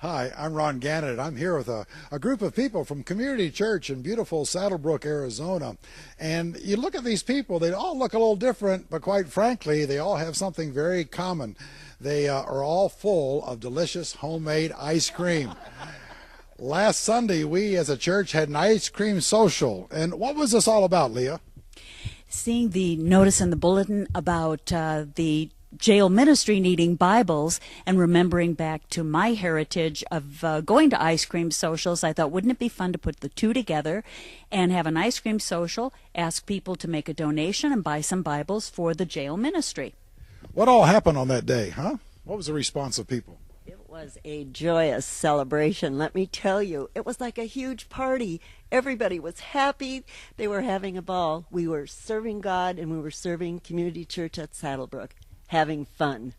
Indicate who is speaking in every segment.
Speaker 1: Hi, I'm Ron Gannett, and I'm here with a group of people from Community Church in beautiful Saddlebrook, Arizona. And you look at these people, they all look a little different, but quite frankly, they all have something very common. They are all full of delicious homemade ice cream. Last Sunday, we as a church had an ice cream social. And what was this all about, Leah?
Speaker 2: Seeing the notice in the bulletin about the jail ministry needing Bibles and remembering back to my heritage of going to ice cream socials, I thought, wouldn't it be fun to put the two together and have an ice cream social, ask people to make a donation and buy some Bibles for the jail ministry.
Speaker 1: What all happened on that day, huh? What was the response of people?
Speaker 3: It was a joyous celebration, let me tell you. It was like a huge party. Everybody was happy. They were having a ball. We were serving God and we were serving Community Church at Saddlebrook, having fun.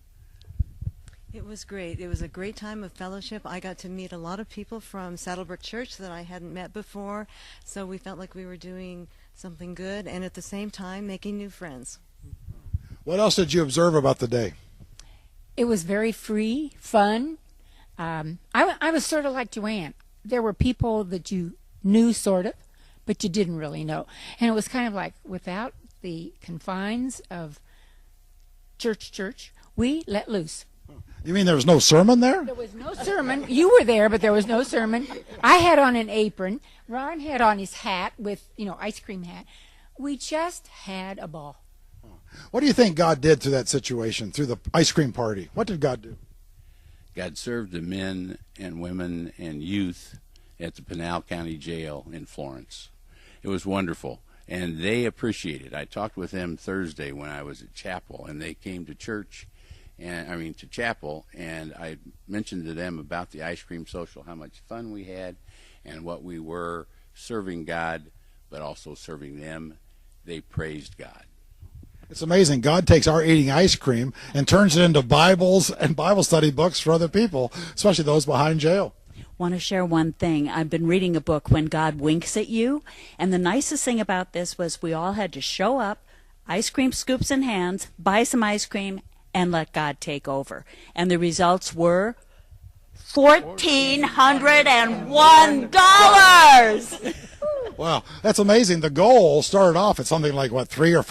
Speaker 4: It was great. It was a great time of fellowship. I got to meet a lot of people from Saddlebrook Church that I hadn't met before, so we felt like we were doing something good and at the same time making new friends.
Speaker 1: What else did you observe about the day?
Speaker 5: It was very free, fun. I was sort of like Joanne. There were people that you knew sort of, but you didn't really know. And it was kind of like without the confines of church, we let loose.
Speaker 1: You mean there was no sermon there?
Speaker 5: There was no sermon. You were there, but there was no sermon. I had on an apron. Ron had on his hat with, ice cream hat. We just had a ball.
Speaker 1: What do you think God did through that situation, through the ice cream party? What did God do?
Speaker 6: God served the men and women and youth at the Pinal County Jail in Florence. It was wonderful, and they appreciated it. I talked with them Thursday when I was at chapel, and they came to to chapel, and I mentioned to them about the ice cream social, how much fun we had, and what we were serving God, but also serving them. They praised God.
Speaker 1: It's amazing. God takes our eating ice cream and turns it into Bibles and Bible study books for other people, especially those behind jail.
Speaker 2: Want to share one thing. I've been reading a book, When God Winks at You, and the nicest thing about this was we all had to show up, ice cream scoops in hands, buy some ice cream, and let God take over. And the results were $1,401.
Speaker 1: Wow, that's amazing. The goal started off at something like $300 or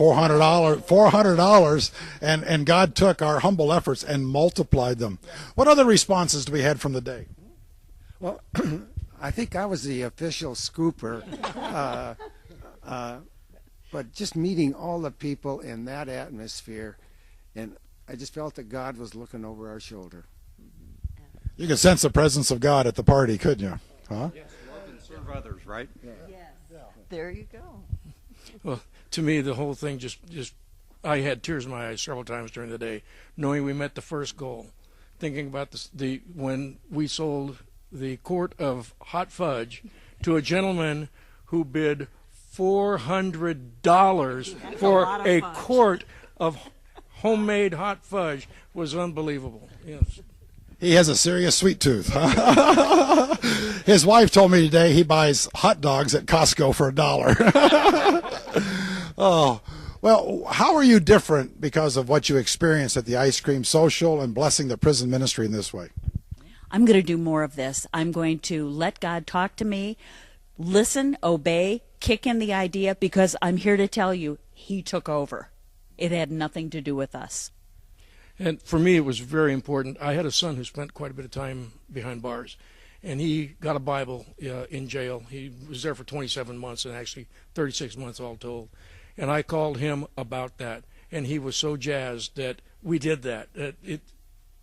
Speaker 1: $400, and God took our humble efforts and multiplied them. What other responses do we had from the day?
Speaker 7: Well, I think I was the official scooper, but just meeting all the people in that atmosphere, and I just felt that God was looking over our shoulder.
Speaker 1: You could sense the presence of God at the party, couldn't you? Huh?
Speaker 8: Yes, love and serve others, right?
Speaker 3: Yes. There you go.
Speaker 9: Well, to me, the whole thing just I had tears in my eyes several times during the day, knowing we met the first goal. Thinking about when we sold the quart of hot fudge to a gentleman who bid $400 for a quart of homemade hot fudge was unbelievable. Yes.
Speaker 1: He has a serious sweet tooth. His wife told me today he buys hot dogs at Costco for $1. Oh, well, how are you different because of what you experienced at the ice cream social and blessing the prison ministry in this way?
Speaker 2: I'm going to do more of this. I'm going to let God talk to me, listen, obey, kick in the idea, because I'm here to tell you, He took over. It had nothing to do with us.
Speaker 9: And for me, it was very important. I had a son who spent quite a bit of time behind bars, and he got a Bible in jail. He was there for 27 months and actually 36 months all told. And I called him about that, and he was so jazzed that we did that.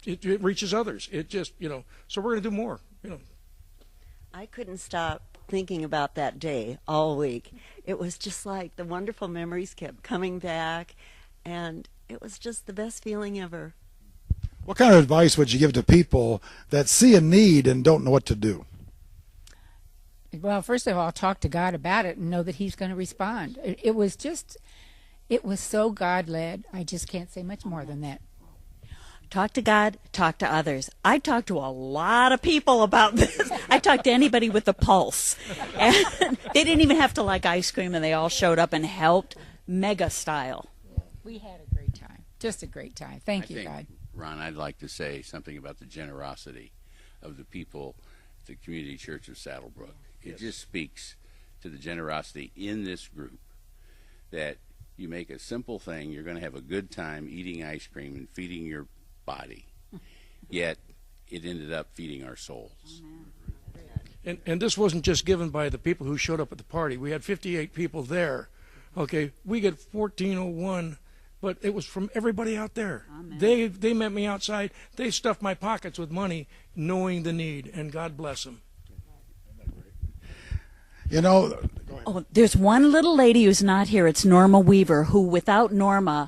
Speaker 9: It reaches others. It just, so we're going to do more,
Speaker 3: I couldn't stop thinking about that day all week. It was just like the wonderful memories kept coming back, and it was just the best feeling ever.
Speaker 1: What kind of advice would you give to people that see a need and don't know what to do?
Speaker 5: Well, first of all, talk to God about it and know that He's going to respond. It was so God-led. I just can't say much more than that.
Speaker 2: Talk to God, talk to others. I talked to a lot of people about this. I talked to anybody with a pulse. And they didn't even have to like ice cream, and they all showed up and helped, mega style.
Speaker 5: We had a great time. Just a great time. Thank you, God.
Speaker 6: Ron, I'd like to say something about the generosity of the people at the Community Church of Saddlebrook. It just speaks to the generosity in this group that you make a simple thing, you're going to have a good time eating ice cream and feeding your body, yet it ended up feeding our souls.
Speaker 9: And this wasn't just given by the people who showed up at the party. We had 58 people there. Okay, we get 1401, but it was from everybody out there.
Speaker 2: Amen.
Speaker 9: They met me outside. They stuffed my pockets with money, knowing the need, and God bless them.
Speaker 1: You know, go ahead.
Speaker 2: Oh, there's one little lady who's not here. It's Norma Weaver, who without Norma,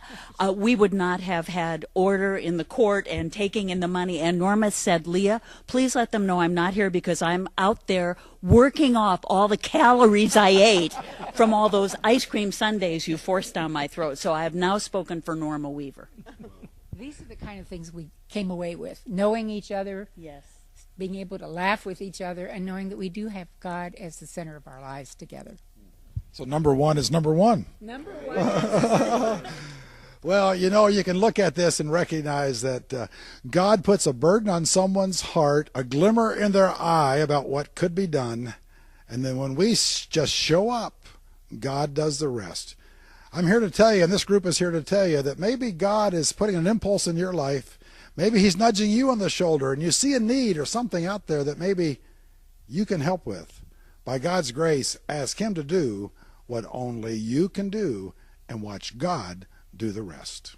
Speaker 2: we would not have had order in the court and taking in the money. And Norma said, Leah, please let them know I'm not here because I'm out there working off all the calories I ate from all those ice cream sundaes you forced down my throat. So I have now spoken for Norma Weaver.
Speaker 5: These are the kind of things we came away with, knowing each other,
Speaker 2: Yes.
Speaker 5: being able to laugh with each other, and knowing that we do have God as the center of our lives together.
Speaker 1: So number one is number one.
Speaker 5: Number one.
Speaker 1: Well, you know, you can look at this and recognize that God puts a burden on someone's heart, a glimmer in their eye about what could be done, and then when we just show up, God does the rest. I'm here to tell you, and this group is here to tell you, that maybe God is putting an impulse in your life. Maybe he's nudging you on the shoulder, and you see a need or something out there that maybe you can help with. By God's grace, ask him to do what only you can do, and watch God do the rest.